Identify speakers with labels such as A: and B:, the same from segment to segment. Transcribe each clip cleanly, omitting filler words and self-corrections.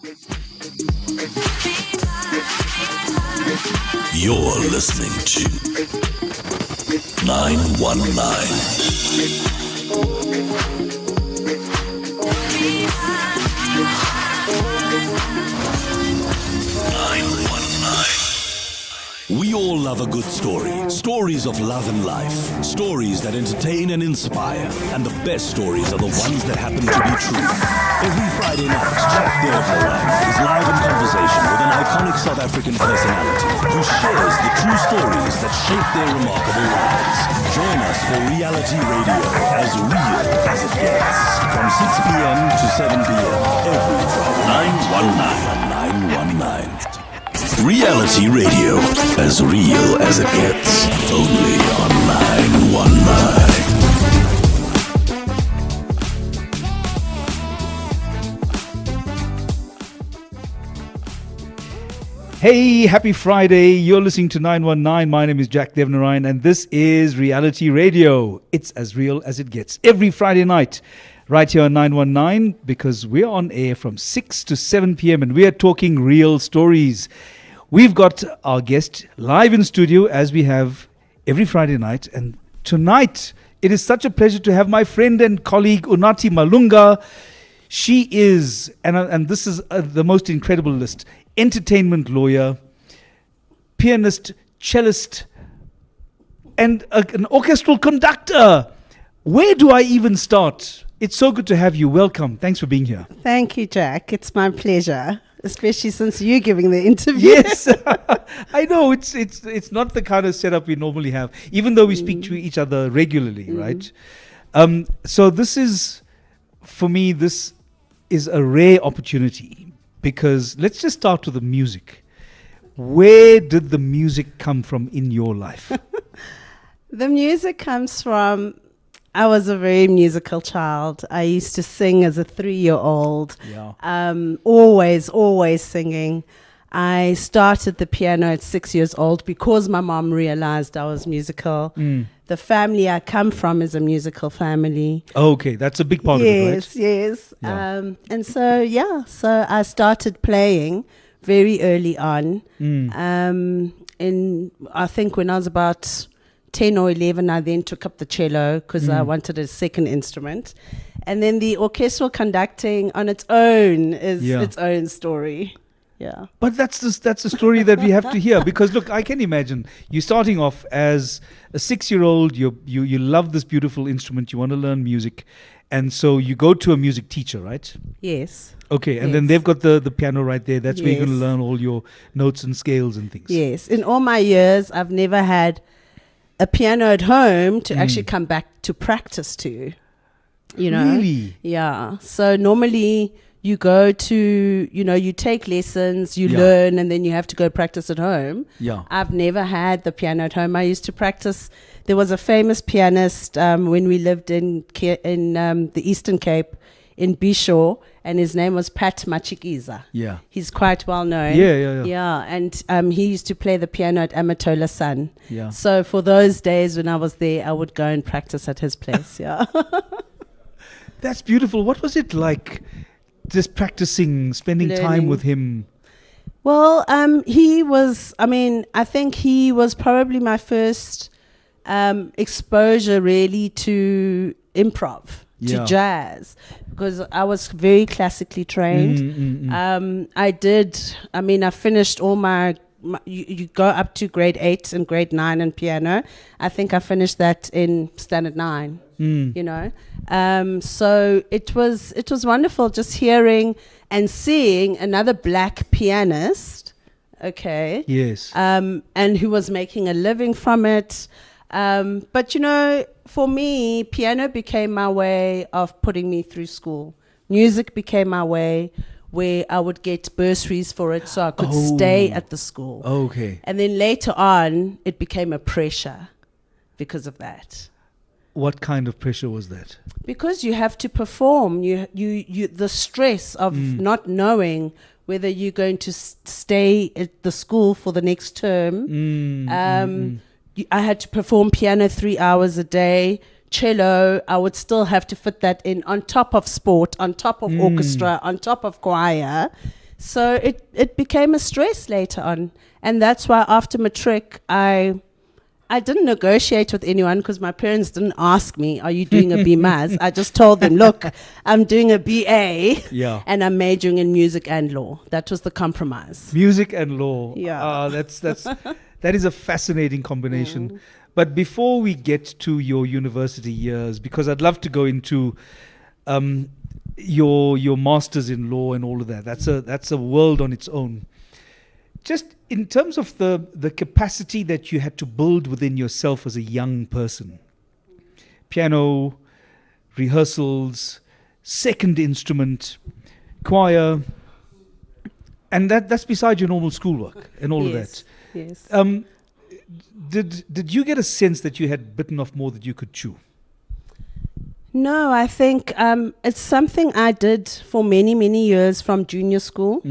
A: You're listening to 919. We all love a good story. Stories of love and life. Stories that entertain and inspire. And the best stories are the ones that happen to be true. Every Friday night, Jack Devnarain is live in conversation with an iconic South African personality who shares the true stories that shape their remarkable lives. Join us for reality radio, as real as it gets. From 6 p.m. to 7 p.m. every Friday. 919. Reality radio, as real as it gets, only on 919.
B: Hey, happy Friday. You're listening to 919. My name is Jack Devnarain, and this is Reality Radio. It's as real as it gets. Every Friday night, right here on 919, because we're on air from 6 to 7 p.m. and we are talking real stories. We've got our guest live in studio, as we have every Friday night. And tonight, it is such a pleasure to have my friend and colleague, Unathi Malunga. She is, and this is the most incredible list, entertainment lawyer, pianist, cellist, and an orchestral conductor. Where do I even start? It's so good to have you. Welcome. Thanks for being here.
C: Thank you, Jack. It's my pleasure, especially since you're giving the interview.
B: Yes, I know. It's not the kind of setup we normally have, even though we speak to each other regularly, right? So this is, for me, this is a rare opportunity, because let's just start with the music. Where did the music come from in your life?
C: The music comes from, I was a very musical child. I used to sing as a 3-year-old.
B: Yeah.
C: Always singing. I started the piano at 6 years old because my mom realized I was musical. The family I come from is a musical family.
B: Okay, that's a big part of it, right?
C: Yes.
B: Yeah.
C: And so I started playing very early on. I think when I was about 10 or 11, I then took up the cello because I wanted a second instrument. And then the orchestral conducting on its own is its own story. Yeah.
B: But that's the story that we have to hear, because look, I can imagine you starting off as a 6-year-old. You love this beautiful instrument. You want to learn music, and so you go to a music teacher, right?
C: Yes.
B: Okay, and then they've got the piano right there. That's where you're going to learn all your notes and scales and things.
C: Yes. In all my years, I've never had a piano at home to actually come back to practice to. You know?
B: Really?
C: Yeah. So normally you go to, you take lessons, you learn, and then you have to go practice at home.
B: Yeah.
C: I've never had the piano at home. I used to practice. There was a famous pianist when we lived in the Eastern Cape in Bishaw, and his name was Pat Machikiza.
B: Yeah.
C: He's quite well known.
B: Yeah.
C: And he used to play the piano at Amatola Sun.
B: Yeah.
C: So for those days when I was there, I would go and practice at his place. Yeah.
B: That's beautiful. What was it like, just practicing, spending time with him?
C: Well, he was, I think he was probably my first exposure really to improv, to jazz, because I was very classically trained. I finished all my you go up to grade 8 and grade 9 in piano. I think I finished that in standard 9. So it was wonderful just hearing and seeing another black pianist,
B: Yes.
C: and who was making a living from it. But for me, piano became my way of putting me through school. Music became my way where I would get bursaries for it so I could stay at the school.
B: Okay.
C: And then later on, it became a pressure because of that.
B: What kind of pressure was that?
C: Because you have to perform. You the stress of not knowing whether you're going to stay at the school for the next term. I had to perform piano 3 hours a day. Cello, I would still have to fit that in on top of sport, on top of orchestra, on top of choir. So it became a stress later on. And that's why after matric, I didn't negotiate with anyone because my parents didn't ask me, are you doing a BMAS? I just told them, look, I'm doing a BA and I'm majoring in music and law. That was the compromise.
B: Music and law.
C: Yeah.
B: That is a fascinating combination. But before we get to your university years, because I'd love to go into your masters in law and all of that. That's a world on its own. Just in terms of the capacity that you had to build within yourself as a young person, piano, rehearsals, second instrument, choir, and that's beside your normal schoolwork and all of that.
C: Yes.
B: Did you get a sense that you had bitten off more than you could chew?
C: No, I think it's something I did for many, many years from junior school.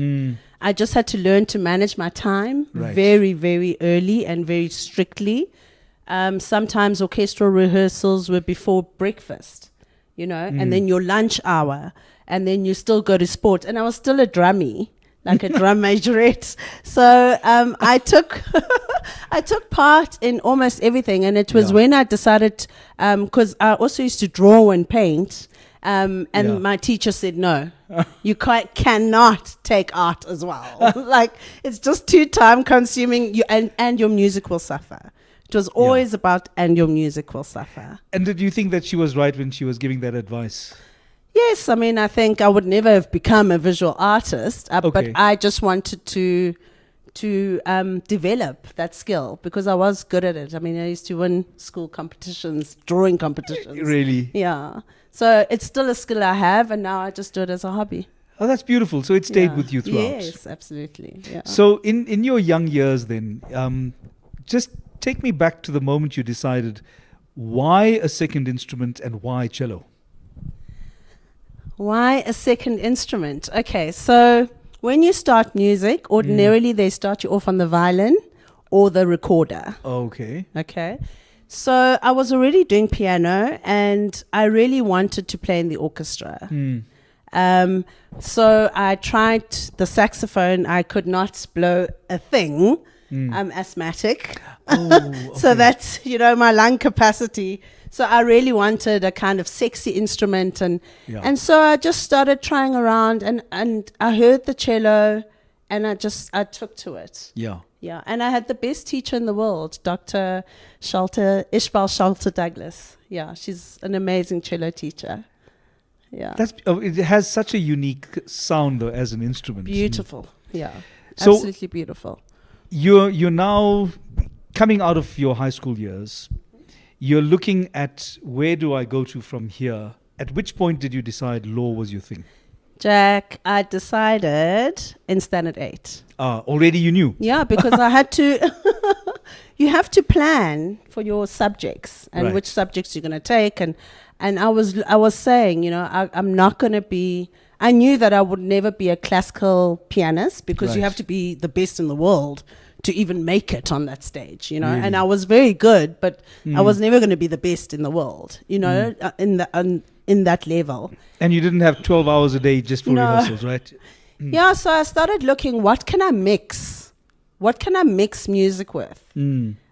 C: I just had to learn to manage my time very, very early and very strictly. Sometimes orchestral rehearsals were before breakfast, and then your lunch hour, and then you still go to sport. And I was still a drummie, like a drum majorette. So I took I took part in almost everything. And it was when I decided, because I also used to draw and paint. And my teacher said, no, you cannot take art as well. Like, it's just too time consuming, and your music will suffer. It was always about, and your music will suffer.
B: And did you think that she was right when she was giving that advice?
C: Yes, I mean, I think I would never have become a visual artist, but I just wanted to develop that skill because I was good at it. I mean, I used to win school competitions, drawing competitions.
B: Really?
C: Yeah. So it's still a skill I have, and now I just do it as a hobby.
B: Oh, that's beautiful. So it stayed with you throughout.
C: Yes, absolutely. Yeah.
B: So in your young years then, just take me back to the moment you decided why a second instrument and why cello?
C: Why a second instrument? Okay, so when you start music, ordinarily they start you off on the violin or the recorder.
B: Okay.
C: Okay. So I was already doing piano and I really wanted to play in the orchestra. So I tried the saxophone. I could not blow a thing. I'm asthmatic. So that's, my lung capacity. So I really wanted a kind of sexy instrument. And so I just started trying around and I heard the cello and I took to it.
B: Yeah.
C: Yeah, and I had the best teacher in the world, Dr. Ishbal Shalter Douglas. Yeah, she's an amazing cello teacher. Yeah.
B: It has such a unique sound though as an instrument.
C: Beautiful. Yeah.
B: So
C: absolutely beautiful.
B: You're now coming out of your high school years. You're looking at where do I go to from here? At which point did you decide law was your thing?
C: Jack, I decided in standard 8.
B: Already you knew?
C: Yeah, because I had to, you have to plan for your subjects and which subjects you're going to take. And I was saying, I'm not going to be, I knew that I would never be a classical pianist because you have to be the best in the world to even make it on that stage, Really? And I was very good, but I was never going to be the best in the world, in that level. And
B: you didn't have 12 hours a day just for rehearsals, right?
C: Yeah, so I started looking, what can I mix? What can I mix music with?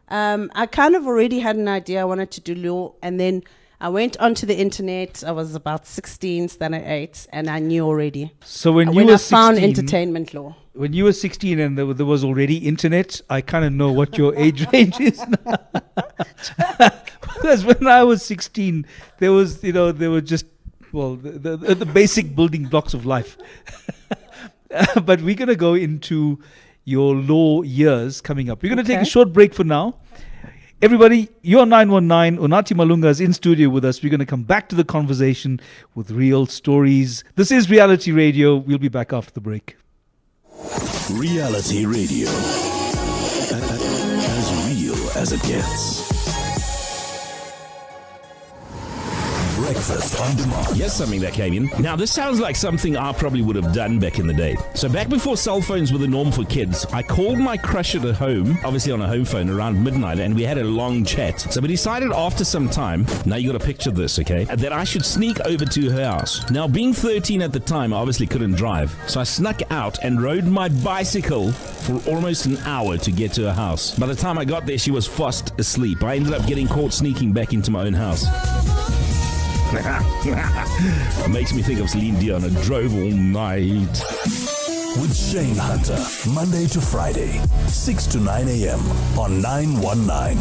C: I kind of already had an idea I wanted to do law, and then I went onto the internet. I was about 16, standard 8, and I knew already.
B: So when I
C: found entertainment law.
B: When you were 16 and there was already internet, I kind of know what your age range is now. Because when I was 16, there were just, the basic building blocks of life. But we're going to go into your law years coming up. We're going to take a short break for now. Everybody, you're 919. Unathi Malunga is in studio with us. We're going to come back to the conversation with real stories. This is Reality Radio. We'll be back after the break.
A: Reality Radio. As real as it gets. Breakfast on demand.
D: Here's something that came in. Now, this sounds like something I probably would have done back in the day. So back before cell phones were the norm for kids, I called my crush at home, obviously on a home phone, around midnight, and we had a long chat. So we decided after some time, now you got to picture this, okay, that I should sneak over to her house. Now, being 13 at the time, I obviously couldn't drive. So I snuck out and rode my bicycle for almost an hour to get to her house. By the time I got there, she was fast asleep. I ended up getting caught sneaking back into my own house. It makes me think of Celine Dion. I drove all night.
A: With Shane Hunter, Monday to Friday, 6 to 9 a.m. on 919.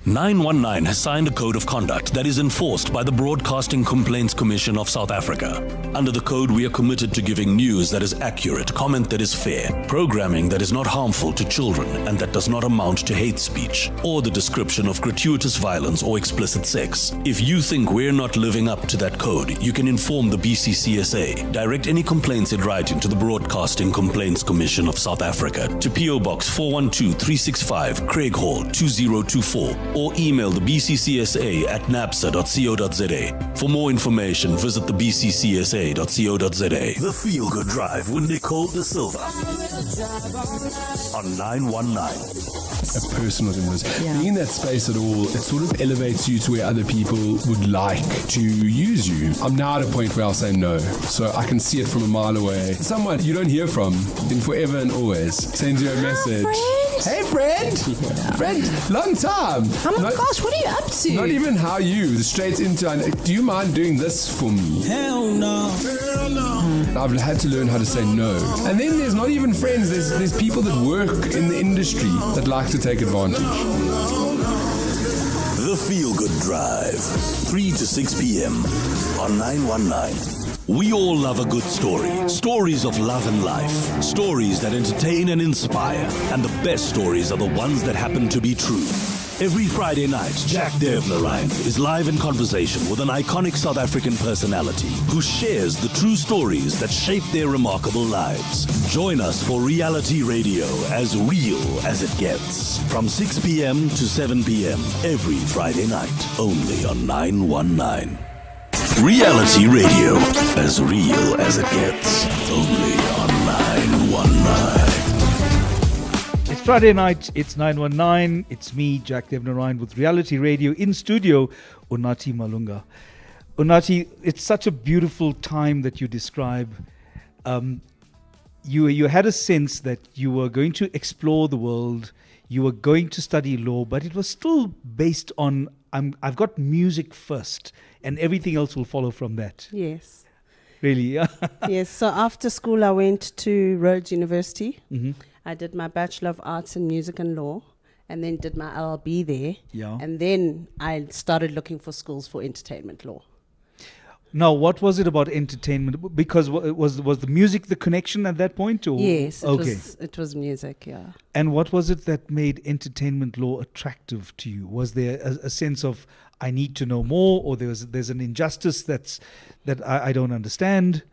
A: 919 has signed a code of conduct that is enforced by the Broadcasting Complaints Commission of South Africa. Under the code, we are committed to giving news that is accurate, comment that is fair, programming that is not harmful to children and that does not amount to hate speech or the description of gratuitous violence or explicit sex. If you think we're not living up to that code, you can inform the BCCSA. Direct any complaints in writing to the Broadcasting Complaints Commission of South Africa to PO Box 412-365, Craig Hall 2024. Or email the BCCSA at napsa.co.za. For more information, visit the bccsa.co.za. The Feel Good Drive with Nicole De Silva on 919.
E: A personal being in that space at all, it sort of elevates you to where other people would like to use you. I'm now at a point where I'll say no, so I can see it from a mile away. Someone you don't hear from in forever and always sends you a message. Hey friend, long time.
F: Oh my gosh, what are you up to?
E: Not even how you, straight into, do you mind doing this for me?
F: Hell no.
E: I've had to learn how to say no. And then there's not even friends, there's people that work in the industry that like to take advantage.
A: The Feel Good Drive, 3 to 6 p.m. on 919. We all love a good story. Stories of love and life. Stories that entertain and inspire. And the best stories are the ones that happen to be true. Every Friday night, Jack Devnarain is live in conversation with an iconic South African personality who shares the true stories that shape their remarkable lives. Join us for reality radio as real as it gets. From 6 p.m. to 7 p.m. every Friday night, only on 919. Reality radio, as real as it gets, only on 919.
B: It's Friday night, it's 919. It's me, Jack Devnarain, with Reality Radio. In studio, Unathi Malunga. Unathi, it's such a beautiful time that you describe. You had a sense that you were going to explore the world, you were going to study law, but it was still based on, I've got music first, and everything else will follow from that.
C: Yes.
B: Really?
C: Yes. So after school, I went to Rhodes University.
B: Mm-hmm.
C: I did my Bachelor of Arts in Music and Law, and then did my LLB there.
B: Yeah.
C: And then I started looking for schools for entertainment law.
B: Now, what was it about entertainment? Because was the music the connection at that point? Or?
C: Yes,
B: Okay.
C: it was music, yeah.
B: And what was it that made entertainment law attractive to you? Was there a sense of, I need to know more, or there's an injustice that I don't understand?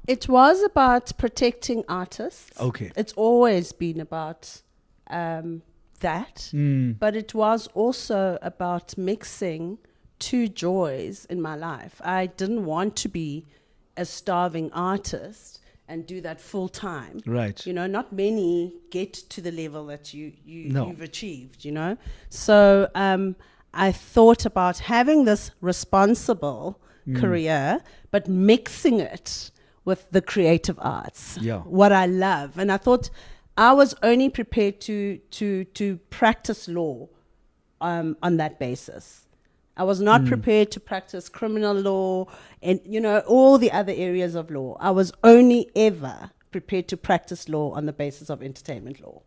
C: It was about protecting artists.
B: Okay.
C: It's always been about that. But it was also about mixing two joys in my life. I didn't want to be a starving artist and do that full time.
B: Right.
C: You know, not many get to the level that
B: No.
C: you've achieved, you know. So I thought about having this responsible career, but mixing it with the creative arts,
B: Yeah.
C: what I love. And I thought I was only prepared to practice law on that basis. I was not prepared to practice criminal law and, you know, all the other areas of law. I was only ever prepared to practice law on the basis of entertainment law.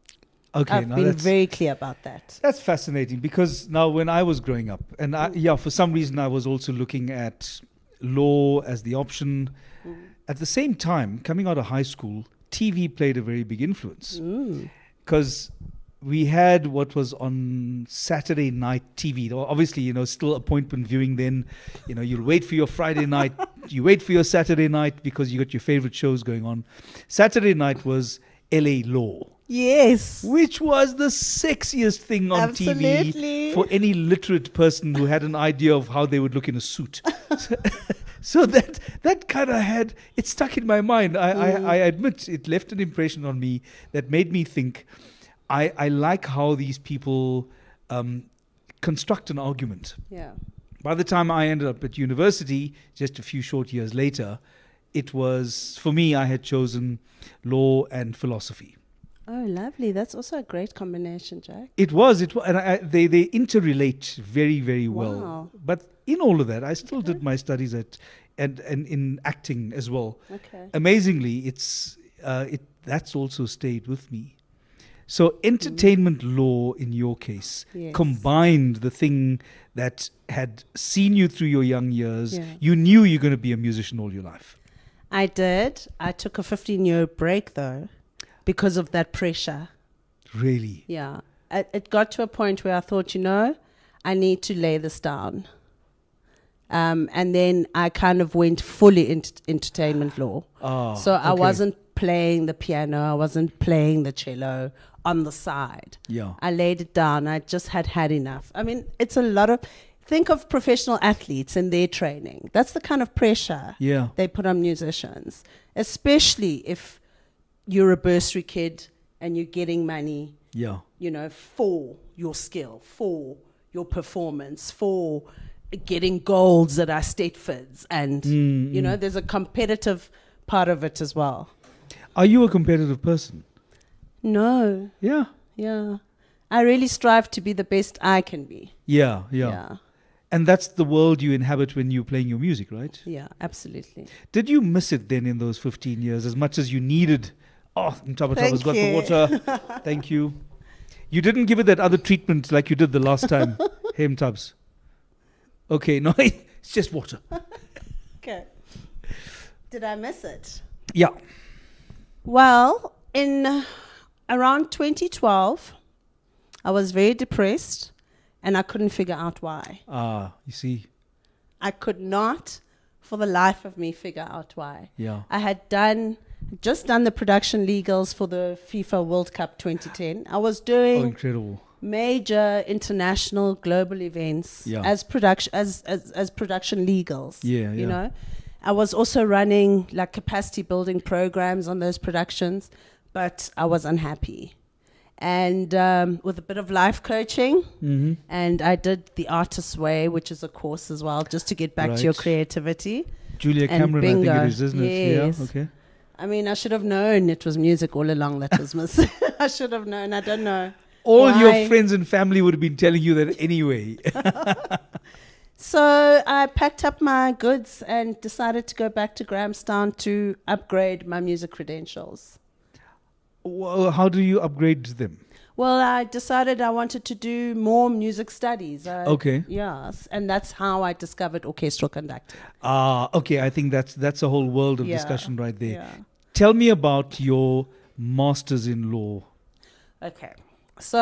B: Okay,
C: I've
B: now
C: been
B: that's
C: very clear about that.
B: That's fascinating, because now when I was growing up, and for some reason I was also looking at law as the option. At the same time, coming out of high school, TV played a very big influence, because we had what was on Saturday night TV. Obviously, you know, still appointment viewing then. You know, you'll wait for your Friday night, you wait for your Saturday night because you got your favorite shows going on. Saturday night was LA Law.
C: Yes.
B: which was the sexiest thing on
C: Absolutely.
B: TV for any literate person who had an idea of how they would look in a suit. So that kind of it stuck in my mind. I admit it left an impression on me that made me think, I like how these people construct an argument.
C: Yeah.
B: By the time I ended up at university, just a few short years later, it was, for me, I had chosen law and philosophy.
C: Oh, lovely. That's also a great combination, Jack.
B: It was, and they interrelate very, very well.
C: Wow.
B: But in all of that, I still did my studies and in acting as well.
C: Okay.
B: Amazingly, that's also stayed with me. So entertainment law, in your case,
C: Yes.
B: combined the thing that had seen you through your young years.
C: Yeah.
B: You knew you're going to be a musician all your life.
C: I did. I took a 15-year break, though, because of that pressure.
B: Really?
C: Yeah. It got to a point where I thought, I need to lay this down. And then I kind of went fully into entertainment law. So I wasn't playing the piano. I wasn't playing the cello on the side.
B: Yeah.
C: I laid it down. I just had enough. I mean, it's a lot of... Think of professional athletes and their training. That's the kind of pressure they put on musicians, especially if you're a bursary kid and you're getting money, for your skill, for your performance, for getting golds at our state fids. And, there's a competitive part of it as well.
B: Are you a competitive person?
C: No.
B: Yeah.
C: Yeah. I really strive to be the best I can be.
B: Yeah.
C: Yeah.
B: And that's the world you inhabit when you're playing your music, right?
C: Yeah, absolutely.
B: Did you miss it then in those 15 years as much as you needed? Oh, Mtabatab's got the water. Thank you. You didn't give it that other treatment like you did the last time. Hey, Mtabs. Okay, no, it's just water.
C: Okay. Did I miss it?
B: Yeah.
C: Well, in around 2012, I was very depressed and I couldn't figure out why.
B: You see.
C: I could not, for the life of me, figure out why.
B: Yeah.
C: I had just done the production legals for the FIFA World Cup 2010. I was doing
B: incredible.
C: Major international global events as production legals. You know. I was also running like capacity building programs on those productions, but I was unhappy. And with a bit of life coaching, and I did the Artist's Way, which is a course as well, just to get back to your creativity.
B: Julia Cameron,
C: bingo.
B: I think it is, isn't it?
C: Yes.
B: Yeah, okay.
C: I mean, I should have known it was music all along that was missing. I should have known. I don't know.
B: All your friends and family would have been telling you that anyway.
C: So I packed up my goods and decided to go back to Grahamstown to upgrade my music credentials.
B: Well, how do you upgrade them?
C: Well, I decided I wanted to do more music studies.
B: Okay.
C: Yes, and that's how I discovered orchestral conducting.
B: Okay. I think that's a whole world of discussion right there.
C: Yeah.
B: Tell me about your master's in law.
C: Okay. So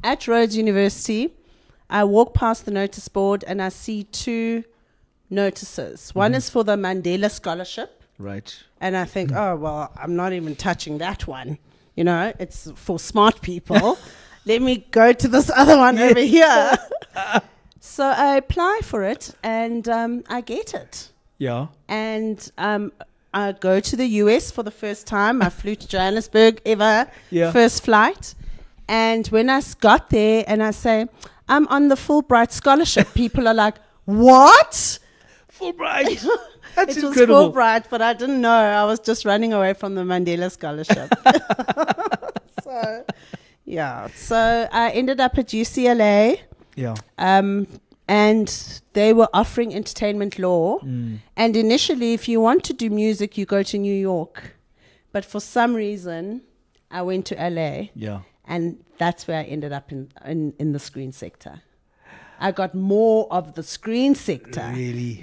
C: at Rhodes University, I walk past the notice board and I see two notices. One is for the Mandela Scholarship.
B: Right.
C: And I think, I'm not even touching that one. You know, it's for smart people. Let me go to this other one over here. So I apply for it and I get it.
B: Yeah.
C: And I go to the US for the first time. I flew to Johannesburg first flight. And when I got there and I say, I'm on the Fulbright scholarship, people are like, what?
B: Fulbright. That's
C: it
B: incredible.
C: was Fulbright, but I didn't know. I was just running away from the Mandela scholarship. So I ended up at UCLA.
B: Yeah.
C: And they were offering entertainment law. And initially, if you want to do music, you go to New York. But for some reason, I went to LA.
B: Yeah.
C: And that's where I ended up in the screen sector. I got more of the screen sector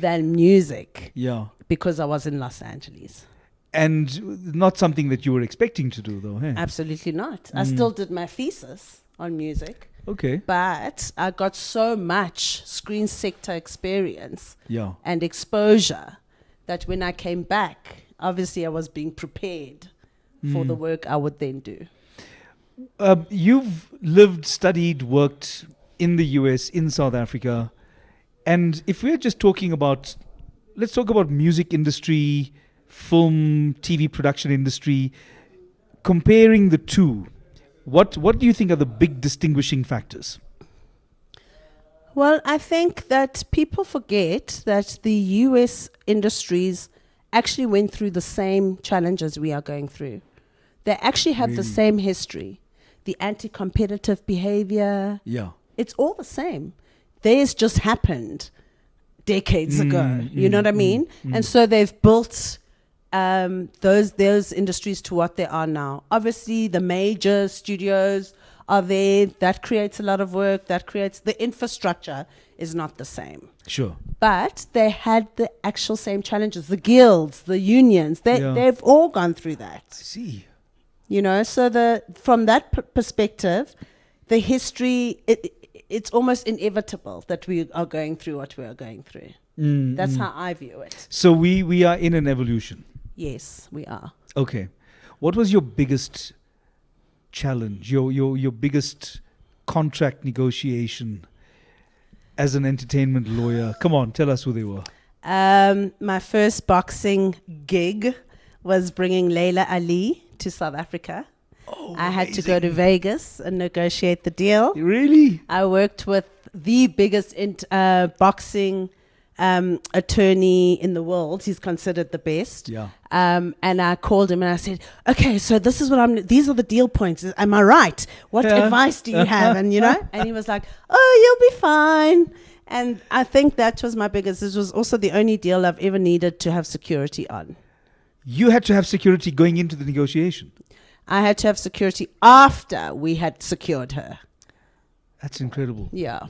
C: than music.
B: Yeah.
C: Because I was in Los Angeles.
B: And not something that you were expecting to do, though, hey?
C: Absolutely not. I still did my thesis on music.
B: Okay.
C: But I got so much screen sector experience and exposure that when I came back, obviously I was being prepared for the work I would then do.
B: You've lived, studied, worked in the US, in South Africa. And if we're just talking about, let's talk about music industry, film, TV production industry, comparing the two, what do you think are the big distinguishing factors?
C: Well, I think that people forget that the US industries actually went through the same challenges we are going through. They actually have the same history. The anti-competitive behavior.
B: Yeah.
C: It's all the same. Theirs just happened decades ago. You know what I mean? And so they've built those industries to what they are now. Obviously, the major studios are there. That creates a lot of work. That creates the infrastructure is not the same.
B: Sure.
C: But they had the actual same challenges. The guilds, the unions, they've all gone through that.
B: I see.
C: You know, so from that perspective, the history, it's almost inevitable that we are going through what we are going through. That's how I view it.
B: So we are in an evolution.
C: Yes, we are.
B: Okay. What was your biggest challenge, your biggest contract negotiation as an entertainment lawyer? Come on, tell us who they were.
C: My first boxing gig was bringing Layla Ali to South Africa.
B: Oh,
C: I had to go to Vegas and negotiate the deal.
B: Really?
C: I worked with the biggest boxing attorney in the world. He's considered the best.
B: Yeah.
C: And I called him and I said, okay, so this is what these are the deal points. Am I right? What advice do you have? And, you know, and he was like, oh, you'll be fine. And I think that was my biggest. This was also the only deal I've ever needed to have security on.
B: You had to have security going into the negotiation.
C: I had to have security after we had secured her.
B: That's incredible.
C: Yeah.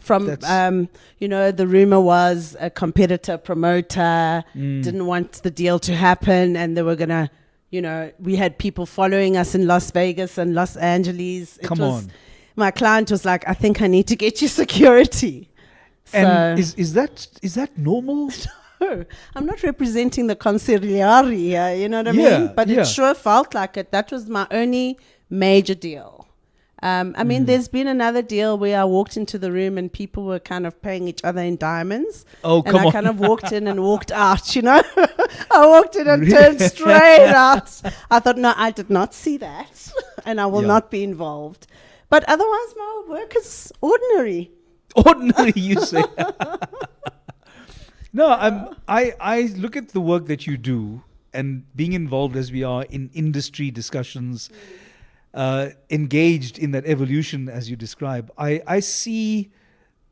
C: You know, the rumor was a competitor promoter didn't want the deal to happen, and they were going to, you know, we had people following us in Las Vegas and Los Angeles.
B: Come on.
C: My client was like, I think I need to get you security.
B: And is that normal?
C: No, I'm not representing the consigliere here, you know what I mean? But it sure felt like it. That was my only major deal. I mean, there's been another deal where I walked into the room and people were kind of paying each other in diamonds.
B: Oh,
C: and
B: come on.
C: I kind of walked in and walked out, you know? I walked in and turned straight out. I thought, no, I did not see that. And I will not be involved. But otherwise, my work is ordinary.
B: Ordinary, you say? No, I look at the work that you do and being involved as we are in industry discussions, engaged in that evolution as you describe. I see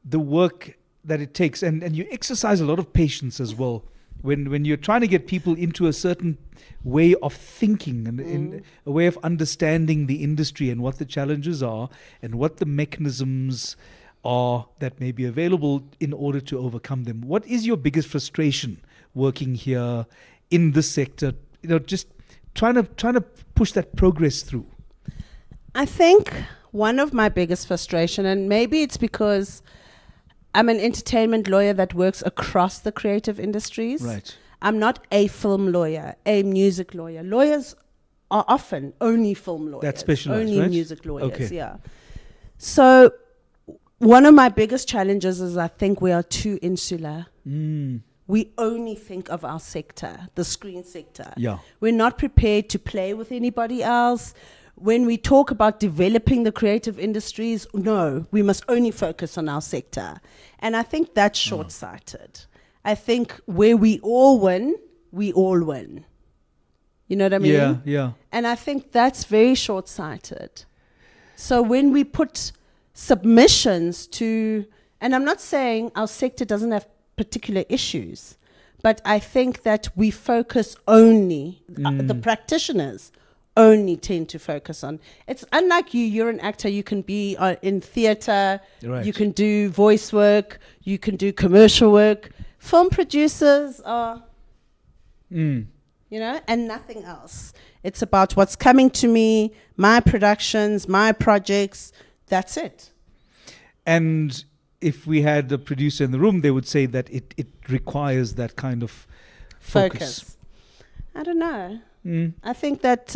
B: the work that it takes, and you exercise a lot of patience as well when you're trying to get people into a certain way of thinking and in a way of understanding the industry and what the challenges are and what the mechanisms are that may be available in order to overcome them. What is your biggest frustration working here in this sector? You know, just trying to push that progress through.
C: I think one of my biggest frustration, and maybe it's because I'm an entertainment lawyer that works across the creative industries.
B: Right.
C: I'm not a film lawyer, a music lawyer. Lawyers are often only film lawyers.
B: That's specialized,
C: only
B: right?
C: music lawyers,
B: Okay.
C: yeah. So one of my biggest challenges is I think we are too insular. We only think of our sector, the screen sector.
B: Yeah.
C: We're not prepared to play with anybody else. When we talk about developing the creative industries, no, we must only focus on our sector. And I think that's short-sighted. I think where we all win, we all win. You know what I mean?
B: Yeah, yeah.
C: And I think that's very short-sighted. So when we put submissions to, and I'm not saying our sector doesn't have particular issues, but I think that we focus only, the practitioners only tend to focus on. It's unlike you're an actor, you can be in theatre,
B: Right.
C: you can do voice work, you can do commercial work. Film producers are, you know, and nothing else. It's about what's coming to me, my productions, my projects, that's it.
B: And if we had a producer in the room, they would say that it requires that kind of focus.
C: I don't know. I think that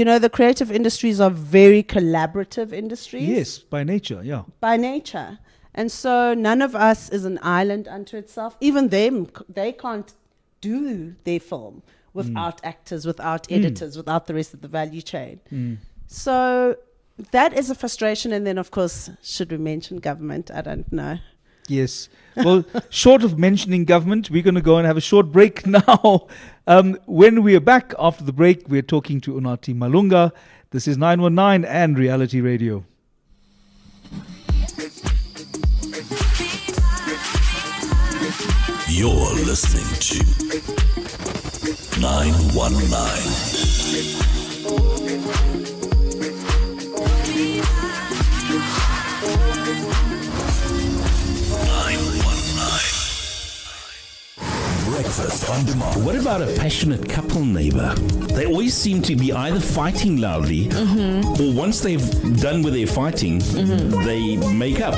C: the creative industries are very collaborative industries.
B: Yes, by nature, yeah.
C: By nature. And so none of us is an island unto itself. Even them, they can't do their film without actors, without editors, without the rest of the value chain. So that is a frustration. And then, of course, should we mention government? I don't know.
B: Yes. Well, short of mentioning government, we're going to go and have a short break now. When we are back after the break, we're talking to Unathi Malunga. This is 919 and Reality Radio.
A: You're listening to 919. Breakfast on demand.
D: What about a passionate couple, neighbor? They always seem to be either fighting loudly or once they've done with their fighting, they make up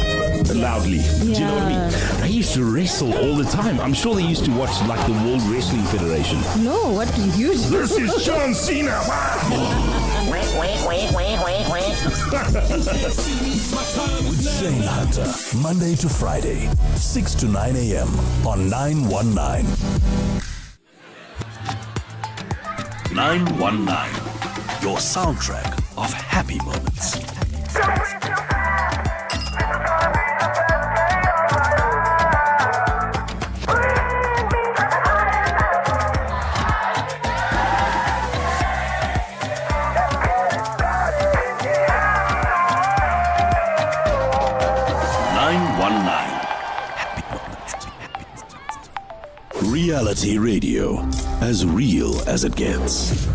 D: loudly. Do you know what I mean? They used to wrestle all the time. I'm sure they used to watch like the World Wrestling Federation.
F: No, what do you do?
A: This is John Cena. With Shane Hunter, Monday to Friday, 6 to 9 a.m. on 919. 919, your soundtrack of happy moments. Reality Radio, as real as it gets.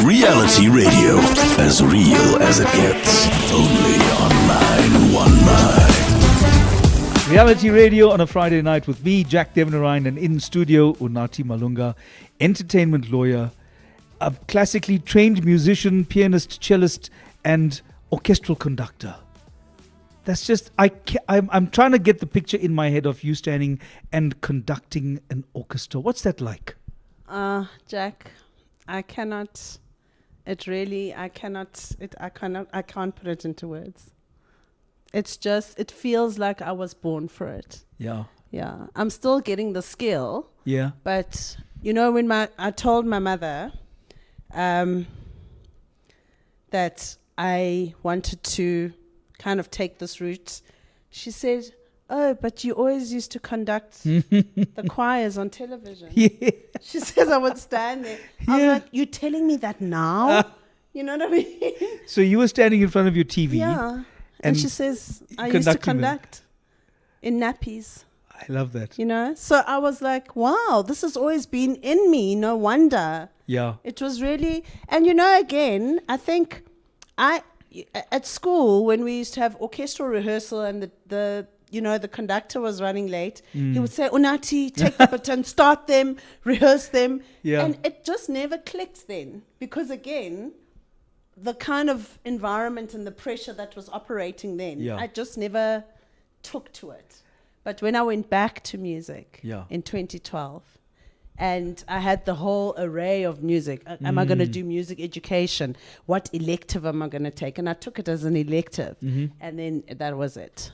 A: Reality Radio, as real as it gets. Only on 919.
B: Reality Radio on a Friday night with me, Jack Devnarain, and in studio, Unathi Malunga, entertainment lawyer, a classically trained musician, pianist, cellist, and orchestral conductor. That's just, I'm trying to get the picture in my head of you standing and conducting an orchestra. What's that like?
C: Jack, I can't put it into words. It's just, it feels like I was born for it.
B: Yeah.
C: Yeah. I'm still getting the skill.
B: Yeah.
C: But, when I told my mother that I wanted to kind of take this route, she said, "Oh, but you always used to conduct the choirs on television."
B: Yeah.
C: She says I would stand there. I was like, "You're telling me that now?" You know what I mean?
B: So you were standing in front of your TV.
C: Yeah. And she says, "I used to conduct in nappies."
B: I love that.
C: So I was like, wow, this has always been in me. No wonder.
B: Yeah.
C: It was really, and again, I think at school, when we used to have orchestral rehearsal and the conductor was running late, he would say, "Unathi, take the baton, start them, rehearse them."
B: Yeah.
C: And it just never clicked then. Because again, the kind of environment and the pressure that was operating then, I just never took to it. But when I went back to music in 2012, and I had the whole array of music. Am I going to do music education? What elective am I going to take? And I took it as an elective. And then that was it.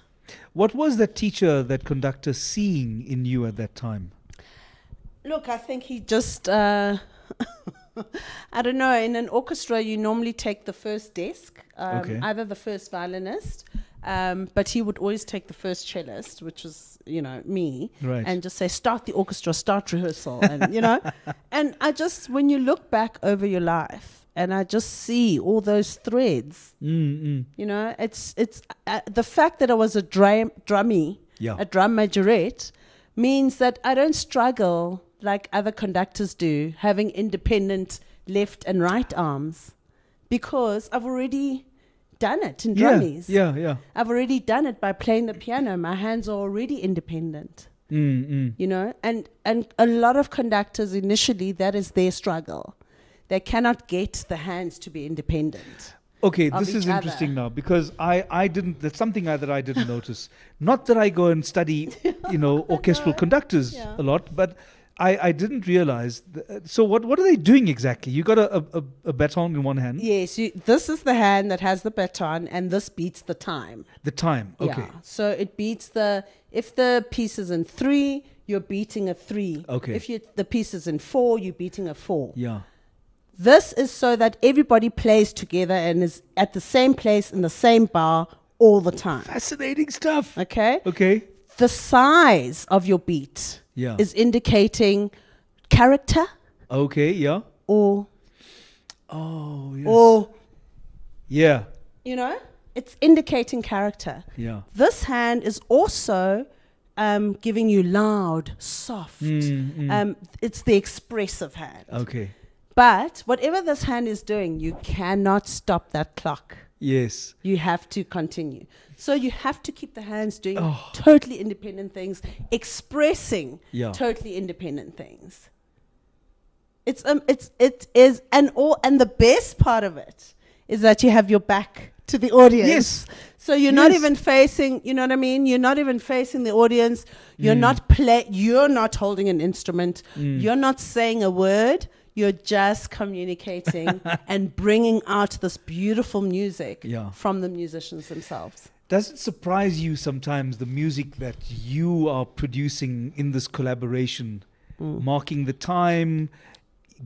B: What was that teacher, that conductor, seeing in you at that time?
C: Look, I think he just, I don't know, in an orchestra, you normally take the first desk, either the first violinist, but he would always take the first cellist, which was, me,
B: right,
C: and just say, "Start the orchestra, start rehearsal," and and I just, when you look back over your life, and I just see all those threads, it's the fact that I was a drummy, a drum majorette, means that I don't struggle like other conductors do, having independent left and right arms, because I've already done it in drummies.
B: Yeah.
C: I've already done it by playing the piano. My hands are already independent. And a lot of conductors initially, that is their struggle. They cannot get the hands to be independent.
B: Okay, this is interesting now, because I didn't, that's something that I didn't notice. Not that I go and study, orchestral conductors a lot, but I didn't realize. So what are they doing exactly? You got a baton in one hand.
C: Yes, this is the hand that has the baton, and this beats the time.
B: The time. Okay.
C: Yeah. So it beats if the piece is in 3, you're beating a 3.
B: Okay.
C: If the piece is in 4, you're beating a 4.
B: Yeah.
C: This is so that everybody plays together and is at the same place in the same bar all the time.
B: Fascinating stuff.
C: Okay?
B: Okay.
C: The size of your beat is indicating character.
B: Okay, yeah.
C: Or,
B: Yeah.
C: It's indicating character.
B: Yeah.
C: This hand is also giving you loud, soft. It's the expressive hand.
B: Okay.
C: But whatever this hand is doing, you cannot stop that clock.
B: Yes.
C: You have to continue. So you have to keep the hands doing totally independent things, expressing totally independent things. It is, and the best part of it is that you have your back to the audience.
B: Yes.
C: So you're not even facing, you know what I mean? You're not even facing the audience. You're you're not holding an instrument. You're not saying a word. You're just communicating and bringing out this beautiful music from the musicians themselves.
B: Does it surprise you sometimes, the music that you are producing in this collaboration, marking the time,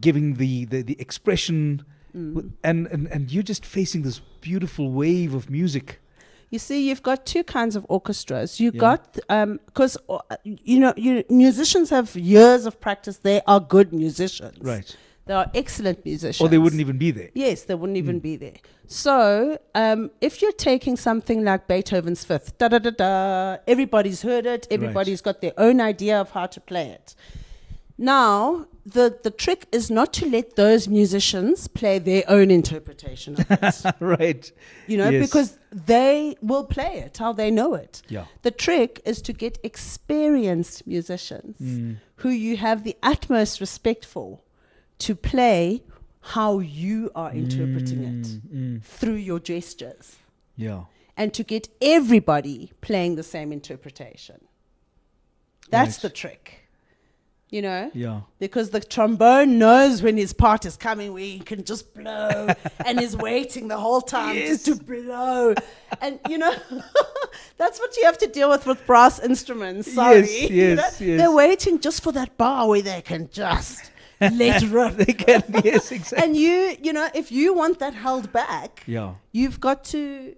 B: giving the expression, and you're just facing this beautiful wave of music?
C: You see, you've got two kinds of orchestras. You got, because, musicians have years of practice. They are good musicians.
B: Right.
C: They are excellent musicians.
B: Or they wouldn't even be there.
C: Yes, they wouldn't even be there. So, if you're taking something like Beethoven's Fifth, da-da-da-da, everybody's heard it. Everybody's got their own idea of how to play it. Now, the trick is not to let those musicians play their own interpretation of it.
B: Right.
C: Because they will play it how they know it.
B: Yeah.
C: The trick is to get experienced musicians who you have the utmost respect for to play how you are interpreting it through your gestures.
B: Yeah.
C: And to get everybody playing the same interpretation. That's the trick.
B: Yeah.
C: Because the trombone knows when his part is coming, where he can just blow and is waiting the whole time just to blow. And, that's what you have to deal with brass instruments. Sorry.
B: Yes.
C: They're waiting just for that bar where they can just let rip.
B: They can, yes, exactly.
C: And if you want that held back,
B: you've
C: got to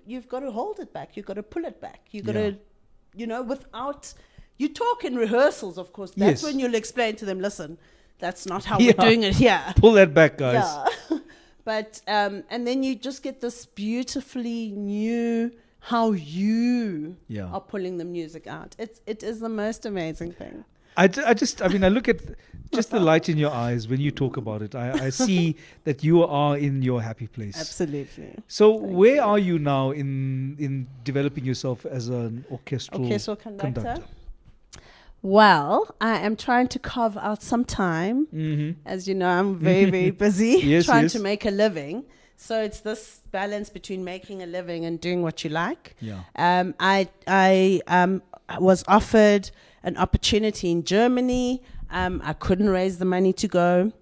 C: hold it back. You've got to pull it back. You've got to, without... You talk in rehearsals, of course. That's when you'll explain to them, listen, that's not how we're doing it here.
B: Pull that back, guys.
C: Yeah. But, and then you just get this beautifully new, how you are pulling the music out. It is the most amazing thing.
B: I look at just the light in your eyes when you talk about it. I see that you are in your happy place.
C: Absolutely.
B: So where are you now in developing yourself as an orchestral conductor?
C: Well, I am trying to carve out some time. As you know, I'm very, very busy trying to make a living. So it's this balance between making a living and doing what you like.
B: Yeah.
C: I was offered an opportunity in Germany. I couldn't raise the money to go.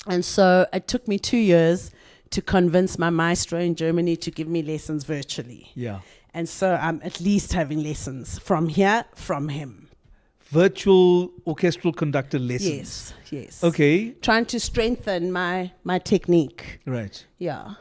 C: And so it took me 2 years to convince my maestro in Germany to give me lessons virtually.
B: Yeah.
C: And so I'm at least having lessons from him.
B: Virtual orchestral conductor lessons.
C: Yes.
B: Okay.
C: Trying to strengthen my technique.
B: Right.
C: Yeah.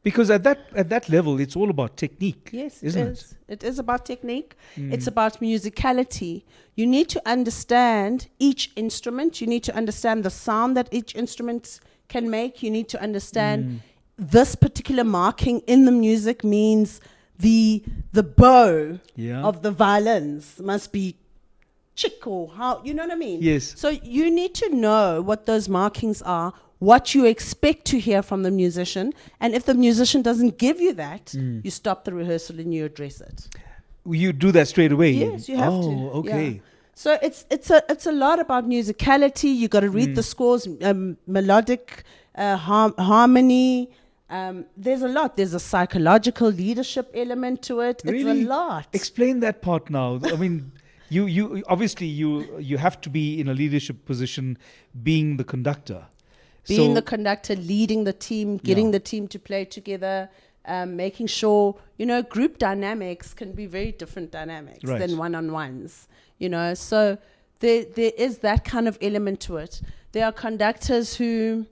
B: Because at that level, it's all about technique.
C: Yes,
B: isn't it?
C: It is about technique. It's about musicality. You need to understand each instrument. You need to understand the sound that each instrument can make. You need to understand this particular marking in the music means the bow of the violins must be chick, or how, you know what I mean?
B: Yes.
C: So you need to know what those markings are, what you expect to hear from the musician, and if the musician doesn't give you that, you stop the rehearsal and you address it.
B: You do that straight away?
C: Yes, you have to.
B: Oh, okay.
C: Yeah. So it's a lot about musicality. You got to read the scores, melodic harmony. There's a lot. There's a psychological leadership element to it.
B: Really?
C: It's a lot.
B: Explain that part now. I mean, You obviously you have to be in a leadership position, being the conductor.
C: Being the conductor, leading the team, getting the team to play together, making sure, group dynamics can be very different dynamics than one-on-ones, So there is that kind of element to it. There are conductors who,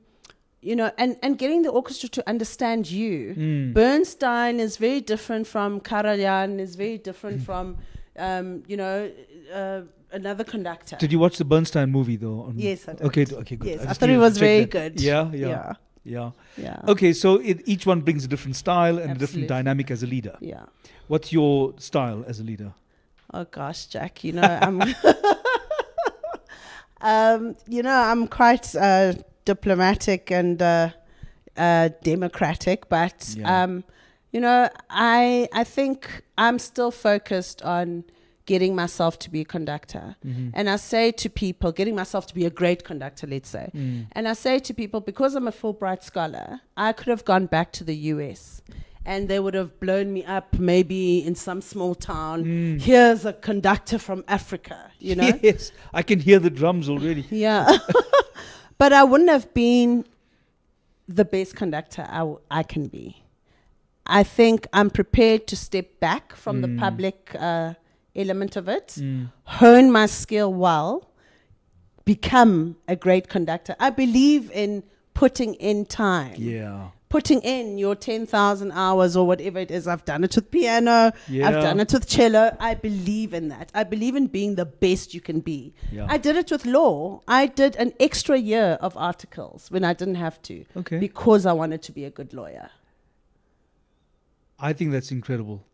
C: and getting the orchestra to understand you. Bernstein is very different from Karajan, is very different from, another conductor.
B: Did you watch the Bernstein movie though?
C: Yes, I did.
B: Okay, good.
C: Yes, I thought it was very good.
B: Yeah. Okay, so each one brings a different style and a different dynamic as a leader.
C: Yeah.
B: What's your style as a leader?
C: Oh gosh, Jack, I'm I'm quite diplomatic and democratic, but I think I'm still focused on getting myself to be a conductor. And I say to people, getting myself to be a great conductor, let's say. And I say to people, because I'm a Fulbright scholar, I could have gone back to the US and they would have blown me up maybe in some small town. Here's a conductor from Africa,
B: Yes, I can hear the drums already.
C: Yeah. But I wouldn't have been the best conductor I can be. I think I'm prepared to step back from the public element of it, hone my skill well, become a great conductor. I believe in putting in time.
B: Yeah.
C: Putting in your 10,000 hours or whatever it is. I've done it with piano. I've done it with cello. I believe in that. I believe in being the best you can be.
B: Yeah.
C: I did it with law. I did an extra year of articles when I didn't have to, because I wanted to be a good lawyer.
B: I think that's incredible.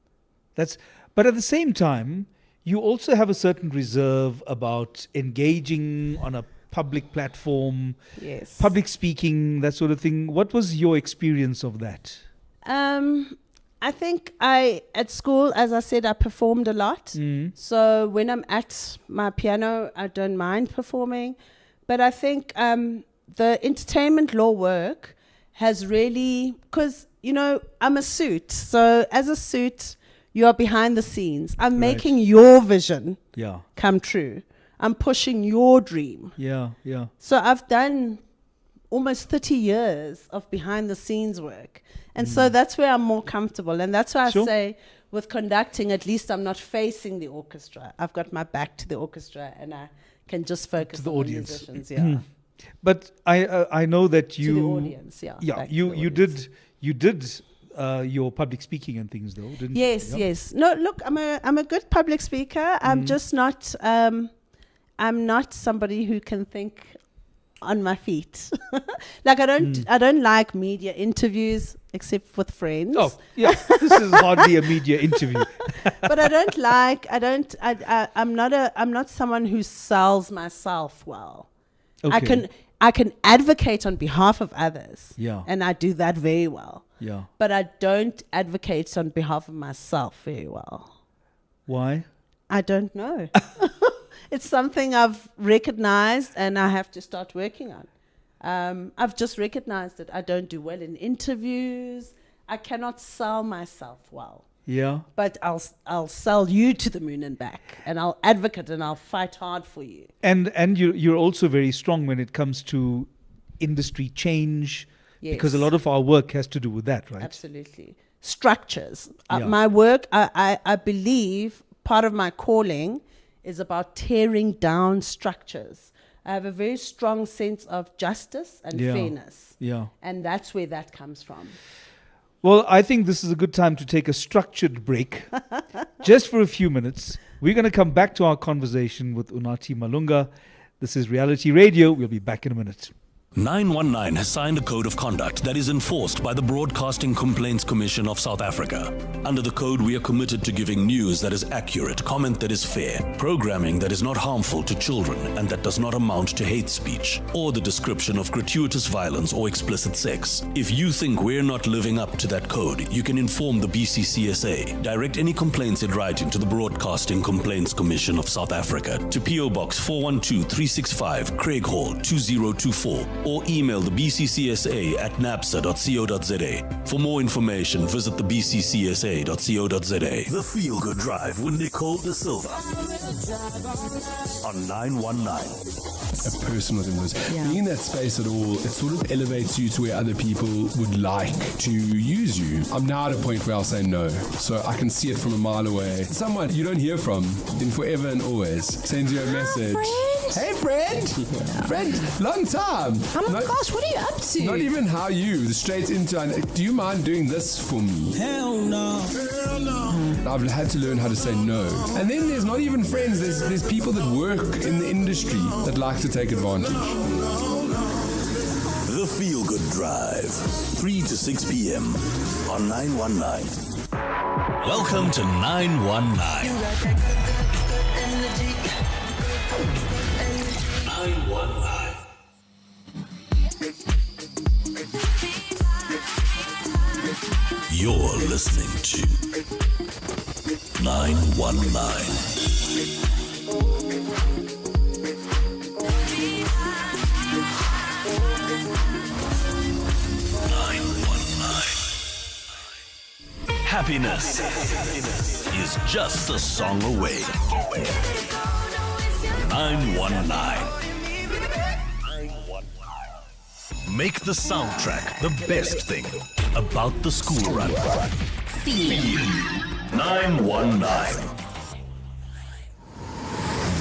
B: But at the same time, you also have a certain reserve about engaging on a public platform, public speaking, that sort of thing. What was your experience of that?
C: I think at school, as I said, I performed a lot. So when I'm at my piano, I don't mind performing. But I think the entertainment law work has really, because, I'm a suit. So as a suit, you are behind the scenes. I'm making your vision come true. I'm pushing your dream.
B: Yeah.
C: So I've done almost 30 years of behind the scenes work. And so that's where I'm more comfortable. And that's why I say with conducting, at least I'm not facing the orchestra. I've got my back to the orchestra and I can just focus
B: to the
C: on
B: audience.
C: the musicians.
B: But I know that you...
C: To the audience,
B: you did your public speaking and things, though, didn't you?
C: Yes. No, look, I'm a good public speaker. I'm just not... I'm not somebody who can think on my feet. Like I don't like media interviews except with friends.
B: Oh, yeah. This is hardly a media interview.
C: But I'm not someone who sells myself well.
B: Okay.
C: I can advocate on behalf of others.
B: Yeah.
C: And I do that very well.
B: Yeah.
C: But I don't advocate on behalf of myself very well.
B: Why?
C: I don't know. It's something I've recognized and I have to start working on. I've just recognized that I don't do well in interviews. I cannot sell myself well.
B: Yeah.
C: But I'll sell you to the moon and back, and I'll advocate and I'll fight hard for you.
B: And you're also very strong when it comes to industry change, because a lot of our work has to do with that, right?
C: Absolutely. Structures. My work, I believe part of my calling is about tearing down structures. I have a very strong sense of justice and fairness.
B: Yeah.
C: And that's where that comes from.
B: Well, I think this is a good time to take a structured break, just for a few minutes. We're going to come back to our conversation with Unathi Malunga. This is Reality Radio. We'll be back in a minute.
A: 919 has signed a code of conduct that is enforced by the Broadcasting Complaints Commission of South Africa. Under the code, we are committed to giving news that is accurate, comment that is fair, programming that is not harmful to children and that does not amount to hate speech, or the description of gratuitous violence or explicit sex. If you think we're not living up to that code, you can inform the BCCSA. Direct any complaints in writing to the Broadcasting Complaints Commission of South Africa to PO Box 412365, Craig Hall, 2024. or email the BCCSA at napsa.co.za. For more information, visit the bccsa.co.za. The Feel Good Drive with Nicole De Silva on 919.
E: A person within this. Being in that space at all, it sort of elevates you to where other people would like to use you. I'm now at a point where I'll say no. So I can see it from a mile away. Someone you don't hear from in forever and always sends you a message. Hey, friend! Friend, long time!
F: Oh my gosh, what are you up to?
E: Not even how you, straight into, do you mind doing this for me?
F: Hell no.
E: Hell no. I've had to learn how to say no. And then there's not even friends, there's people that work in the industry that like to take advantage.
A: The Feel Good Drive, 3 to 6 p.m. on 919. Welcome to 919. 919. You're listening to 919. Happiness is just a song away. 919. Make the soundtrack the best thing about the school run. Feel 919.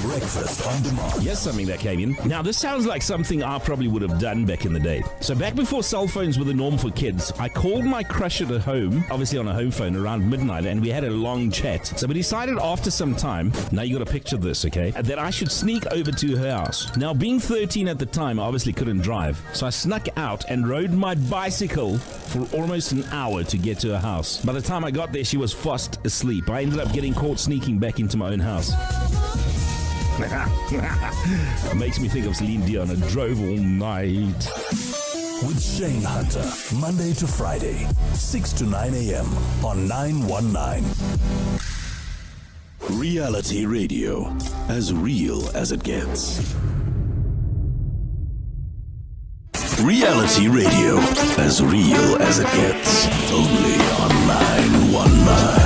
A: Breakfast on demand.
D: Yes, something that came in. Now, this sounds like something I probably would have done back in the day. So back before cell phones were the norm for kids, I called my crush at home, obviously on a home phone around midnight, and we had a long chat. So we decided after some time, now you got to picture this, okay, that I should sneak over to her house. Now, being 13 at the time, I obviously couldn't drive. So I snuck out and rode my bicycle for almost an hour to get to her house. By the time I got there, she was fast asleep. I ended up getting caught sneaking back into my own house. Makes me think of Celine Dion. I drove all night.
A: With Shane Hunter, Monday to Friday, 6 to 9 a.m. on 919. Reality radio, as real as it gets. Reality radio, as real as it gets. Only on 919.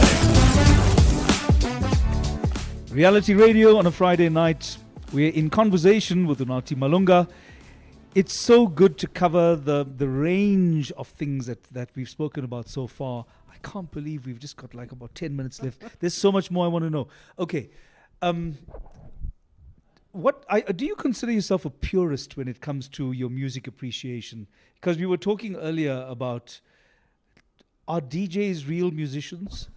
B: Reality radio on a Friday night. We're in conversation with Unathi Malunga. It's so good to cover the range of things that we've spoken about so far. I can't believe we've just got like about 10 minutes left. There's so much more I want to know. Okay. Do you consider yourself a purist when it comes to your music appreciation? Because we were talking earlier about, are DJs real musicians?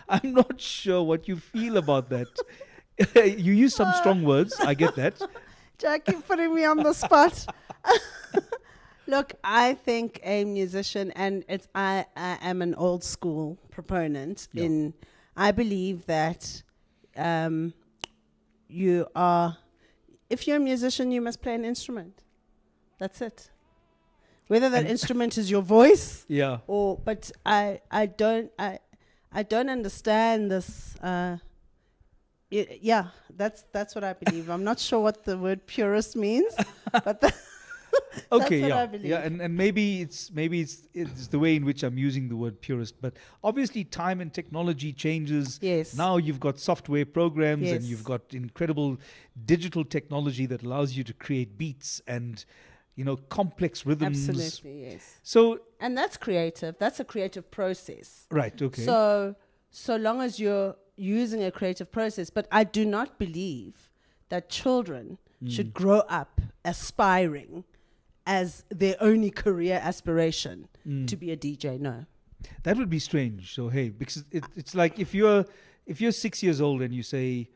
B: I'm not sure what you feel about that. You use some strong words. I get that.
C: Jack, you're putting me on the spot. Look, I think a musician, and I am an old school proponent I believe that if you're a musician, you must play an instrument. That's it. Whether that instrument is your voice, but I don't understand this. That's what I believe. I'm not sure what the word purist means, but that's what I believe.
B: And maybe it's the way in which I'm using the word purist. But obviously, time and technology changes.
C: Yes.
B: Now you've got software programs,
C: Yes.
B: and you've got incredible digital technology that allows you to create beats and complex rhythms.
C: Absolutely, yes. And that's creative. That's a creative process.
B: Right, okay.
C: So long as you're using a creative process, but I do not believe that children should grow up aspiring as their only career aspiration to be a DJ. No.
B: That would be strange. So, hey, because it's like if you're 6 years old and you say,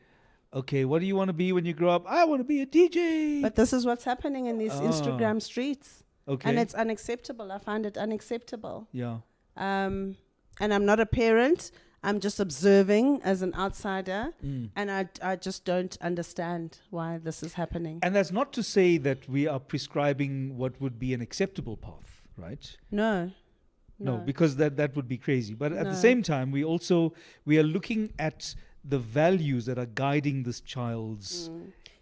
B: okay, what do you want to be when you grow up? I want to be a DJ.
C: But this is what's happening in these Instagram streets.
B: Okay.
C: And it's unacceptable. I find it unacceptable.
B: Yeah.
C: And I'm not a parent. I'm just observing as an outsider. And I just don't understand why this is happening.
B: And that's not to say that we are prescribing what would be an acceptable path, right?
C: No,
B: because that would be crazy. But at the same time, we are looking at the values that are guiding this child's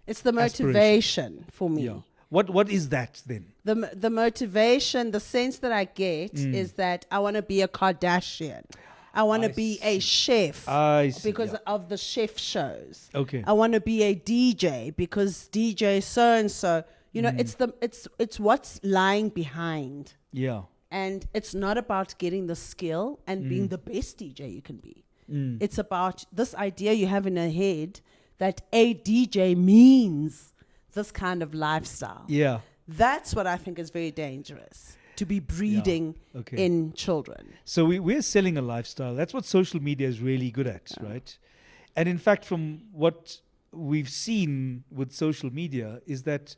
C: it's the motivation for me.
B: Yeah. What is that then?
C: The motivation, the sense that I get is that I want to be a Kardashian. I want to be a chef
B: I see,
C: because of the chef shows.
B: Okay.
C: I want to be a DJ because DJ so and so. You know, it's what's lying behind.
B: Yeah.
C: And it's not about getting the skill and being the best DJ you can be. It's about this idea you have in your head that a DJ means this kind of lifestyle.
B: Yeah.
C: That's what I think is very dangerous, to be breeding in children.
B: So we're selling a lifestyle. That's what social media is really good at, right? And in fact, from what we've seen with social media is that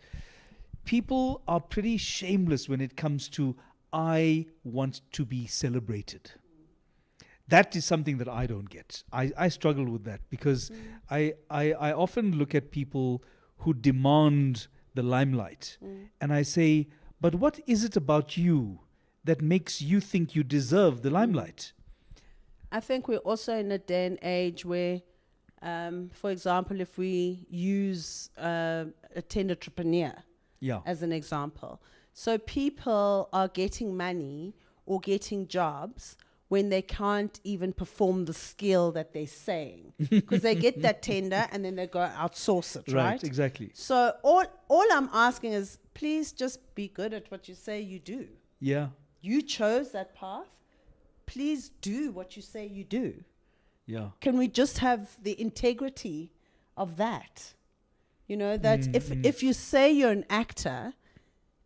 B: people are pretty shameless when it comes to, I want to be celebrated. That is something that I don't get. I struggle with that because I often look at people who demand the limelight and I say, but what is it about you that makes you think you deserve the limelight?
C: I think we're also in a day and age where, for example, if we use a tendertrepreneur as an example. So people are getting money or getting jobs when they can't even perform the skill that they're saying. Because they get that tender and then they go outsource it, right?
B: Right, exactly.
C: So all I'm asking is, please just be good at what you say you do.
B: Yeah.
C: You chose that path. Please do what you say you do.
B: Yeah.
C: Can we just have the integrity of that? You know, that if you say you're an actor,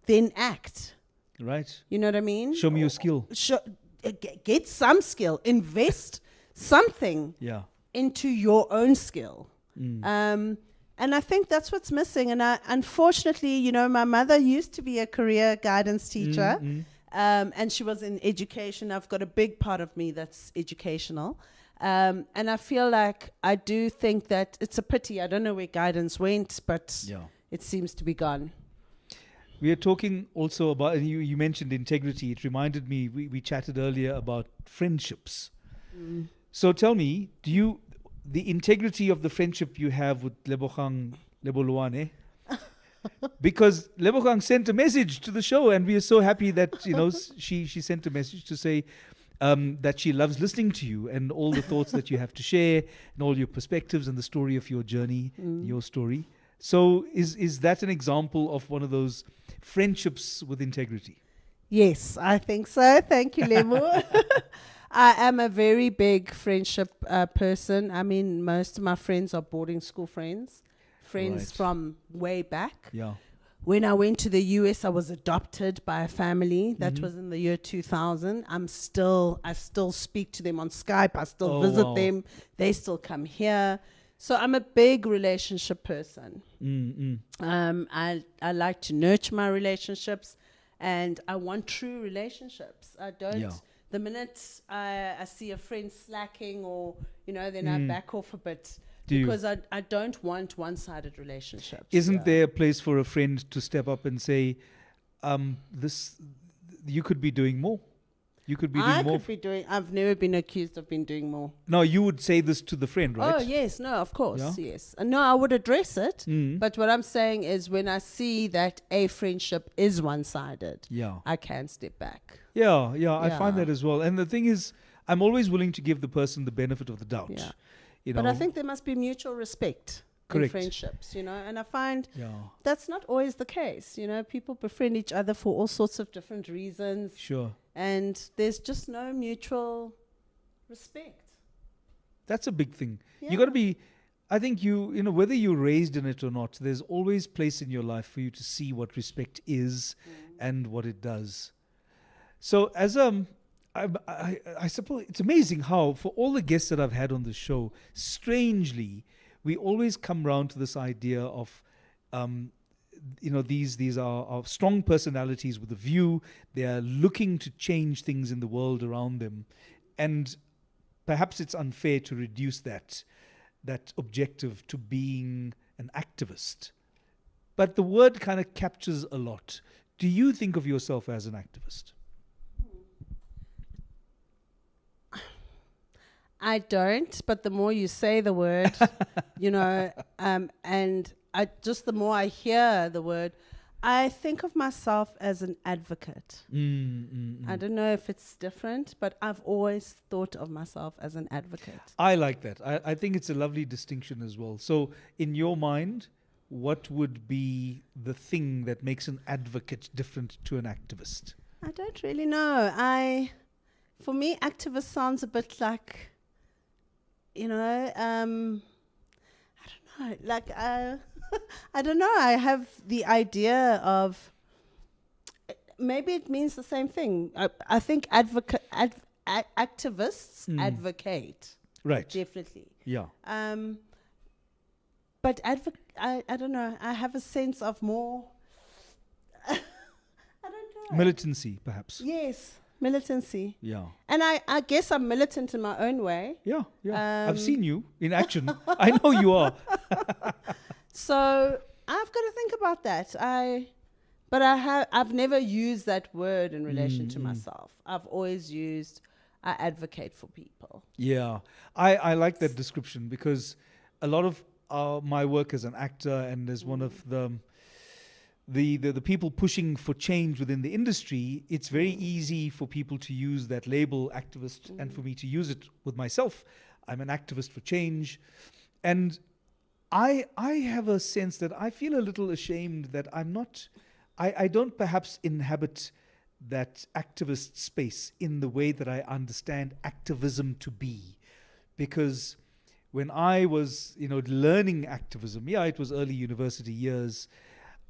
C: then act.
B: Right.
C: You know what I mean?
B: Show me your skill.
C: Get some skill. Invest something into your own skill. And I think that's what's missing. And unfortunately, you know, my mother used to be a career guidance teacher. And she was in education. I've got a big part of me that's educational. And I feel like I do think that it's a pity. I don't know where guidance went, but it seems to be gone.
B: We are talking also about, and you mentioned integrity. It reminded me, we chatted earlier about friendships. So tell me, the integrity of the friendship you have with Lebogang Leboluane? Because Lebogang sent a message to the show and we are so happy that, you know, she sent a message to say that she loves listening to you and all the thoughts that you have to share and all your perspectives and the story of your journey, your story. So is that an example of one of those friendships with integrity?
C: Yes, I think so. Thank you, Lemu. I am a very big friendship person. I mean, most of my friends are boarding school friends from way back.
B: Yeah.
C: When I went to the US, I was adopted by a family. That was in the year 2000. I still speak to them on Skype. I still visit them. They still come here. So I'm a big relationship person. I like to nurture my relationships, and I want true relationships. I don't. The minute I see a friend slacking, or then I back off a bit because I don't want one-sided relationships.
B: Isn't there a place for a friend to step up and say, "This, you could be doing more. You could be doing more."
C: I've never been accused of being doing more.
B: No, you would say this to the friend, right?
C: Oh, yes. No, of course. Yes. No, I would address it. But what I'm saying is when I see that a friendship is one-sided, I can step back.
B: Yeah, I find that as well. And the thing is, I'm always willing to give the person the benefit of the doubt.
C: Yeah.
B: You know?
C: But I think there must be mutual respect in friendships, and I find that's not always the case. People befriend each other for all sorts of different reasons.
B: Sure.
C: And there's just no mutual respect.
B: That's a big thing. You got to be, I think whether you're raised in it or not, there's always place in your life for you to see what respect is and what it does. So as I suppose it's amazing how for all the guests that I've had on the show, strangely, we always come round to this idea of, these are strong personalities with a view. They are looking to change things in the world around them. And perhaps it's unfair to reduce that objective to being an activist. But the word kind of captures a lot. Do you think of yourself as an activist?
C: I don't, but the more you say the word, and the more I hear the word, I think of myself as an advocate. I don't know if it's different, but I've always thought of myself as an advocate.
B: I like that. I think it's a lovely distinction as well. So, in your mind, what would be the thing that makes an advocate different to an activist?
C: I don't really know. For me, activist sounds a bit like, I don't know, like, I don't know. I have the idea of, maybe it means the same thing. I think activists advocate.
B: Right.
C: Definitely.
B: Yeah.
C: But I don't know. I have a sense of more, I don't know.
B: Militancy, perhaps.
C: Yes, militancy.
B: Yeah.
C: And I guess I'm militant in my own way.
B: Yeah, yeah. I've seen you in action. I know you are.
C: So I've got to think about that. I've never used that word in relation to myself. I've always used, I advocate for people.
B: Yeah. I like that description because a lot of my work as an actor and as one of the people pushing for change within the industry, it's very easy for people to use that label activist and for me to use it with myself. I'm an activist for change. And I have a sense that I feel a little ashamed that I'm not, I don't perhaps inhabit that activist space in the way that I understand activism to be. Because when I was, learning activism, it was early university years,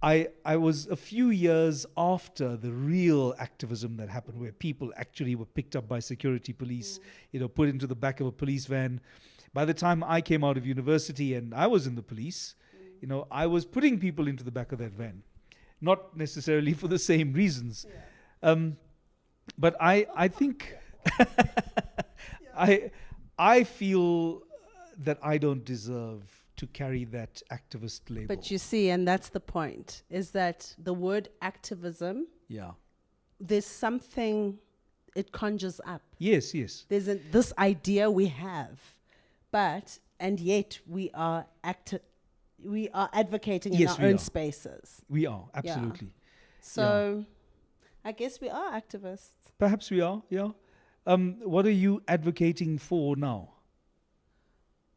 B: I was a few years after the real activism that happened, where people actually were picked up by security police, put into the back of a police van. By the time I came out of university and I was in the police, I was putting people into the back of that van, not necessarily for the same reasons. But I think I feel that I don't deserve to carry that activist label.
C: But you see, and that's the point, is that the word activism, there's something it conjures up.
B: Yes.
C: There's this idea we have, and yet we are advocating in our own spaces.
B: We are, absolutely.
C: Yeah. So I guess we are activists.
B: Perhaps we are, yeah. What are you advocating for now?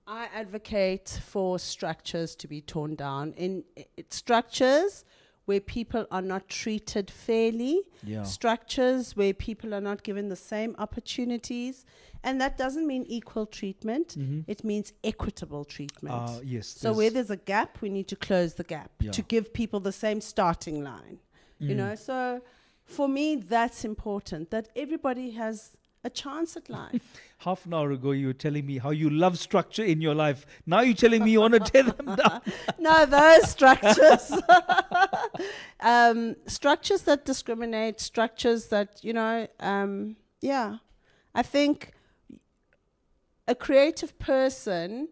C: I advocate for structures to be torn down. In structures where people are not treated fairly, structures where people are not given the same opportunities. And that doesn't mean equal treatment. It means equitable treatment.
B: Yes.
C: So where there's a gap, we need to close the gap to give people the same starting line. So for me, that's important, that everybody has a chance at life.
B: Half an hour ago, you were telling me how you love structure in your life. Now you're telling me you want to tear them down.
C: No, those structures. Structures that discriminate, structures that, I think a creative person,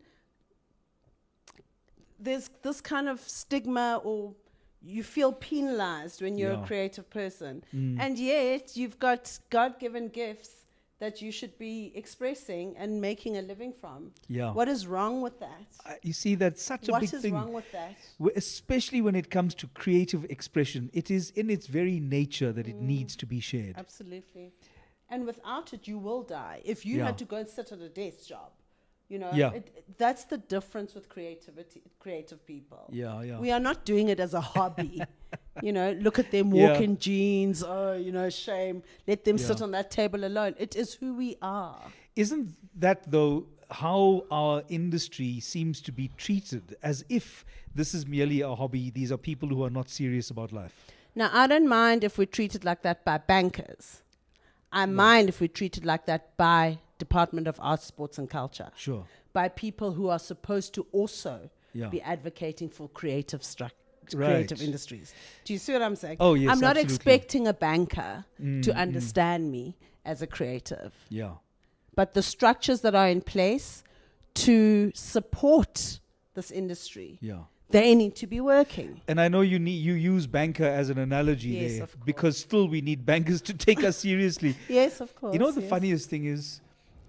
C: there's this kind of stigma, or you feel penalized when you're a creative person. And yet you've got God-given gifts that you should be expressing and making a living from.
B: Yeah.
C: What is wrong with that?
B: You see, that's such a big thing.
C: What is wrong with that?
B: Especially when it comes to creative expression. It is in its very nature that it needs to be shared.
C: Absolutely. And without it, you will die. If you had to go and sit at a desk job, that's the difference with creative people. We are not doing it as a hobby. Look at them walk in jeans. Oh, shame. Let them sit on that table alone. It is who we are.
B: Isn't that, though, how our industry seems to be treated, as if this is merely a hobby? These are people who are not serious about life.
C: Now, I don't mind if we're treated like that by bankers. I mind if we're treated like that by Department of Arts, Sports and Culture.
B: Sure.
C: By people who are supposed to also be advocating for creative industries. Do you see what I'm saying?
B: Oh, yes,
C: I'm not
B: absolutely.
C: expecting a banker to understand me as a creative.
B: Yeah.
C: But the structures that are in place to support this industry, they need to be working.
B: And I know you use banker as an analogy there,
C: of course.
B: because still we need bankers to take us seriously.
C: Yes, of course.
B: The funniest thing is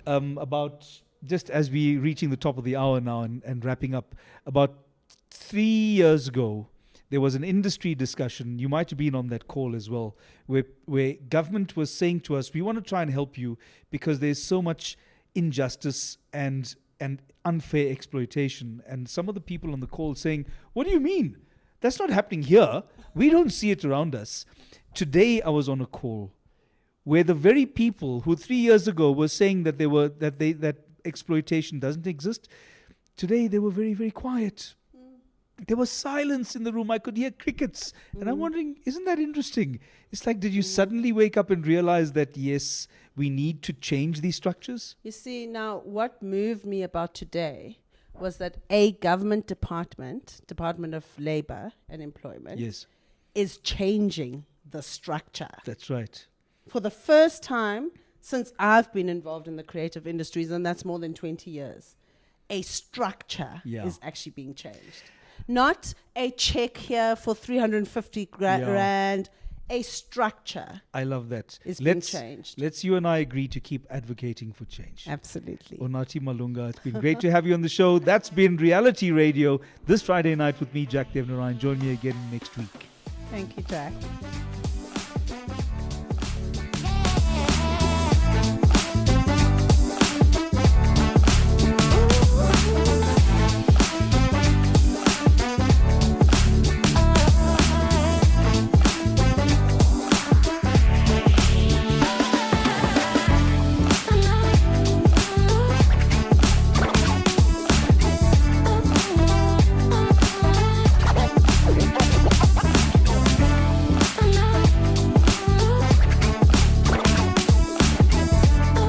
B: about, just as we're reaching the top of the hour now and wrapping up, about 3 years ago, there was an industry discussion. You might have been on that call as well, where government was saying to us, we want to try and help you because there's so much injustice and unfair exploitation. And some of the people on the call saying, what do you mean? That's not happening here. We don't see it around us. Today I was on a call where the very people who 3 years ago were saying that that exploitation doesn't exist, today they were very, very quiet. There was silence in the room. I could hear crickets. And I'm wondering, isn't that interesting? It's like, did you suddenly wake up and realize that, yes, we need to change these structures?
C: You see, now what moved me about today was that a government Department of Labor and Employment,
B: Yes,
C: is changing the structure.
B: that's right.
C: For the first time since I've been involved in the creative industries, and that's more than 20 years, a structure is actually being changed. Not a check here for 350 rand. A structure.
B: I love that.
C: Is being changed.
B: Let's you and I agree to keep advocating for change.
C: Absolutely.
B: Unathi Malunga, it's been great to have you on the show. That's been Reality Radio this Friday night with me, Jack Devnarain. Join me again next week.
C: Thank you, Jack.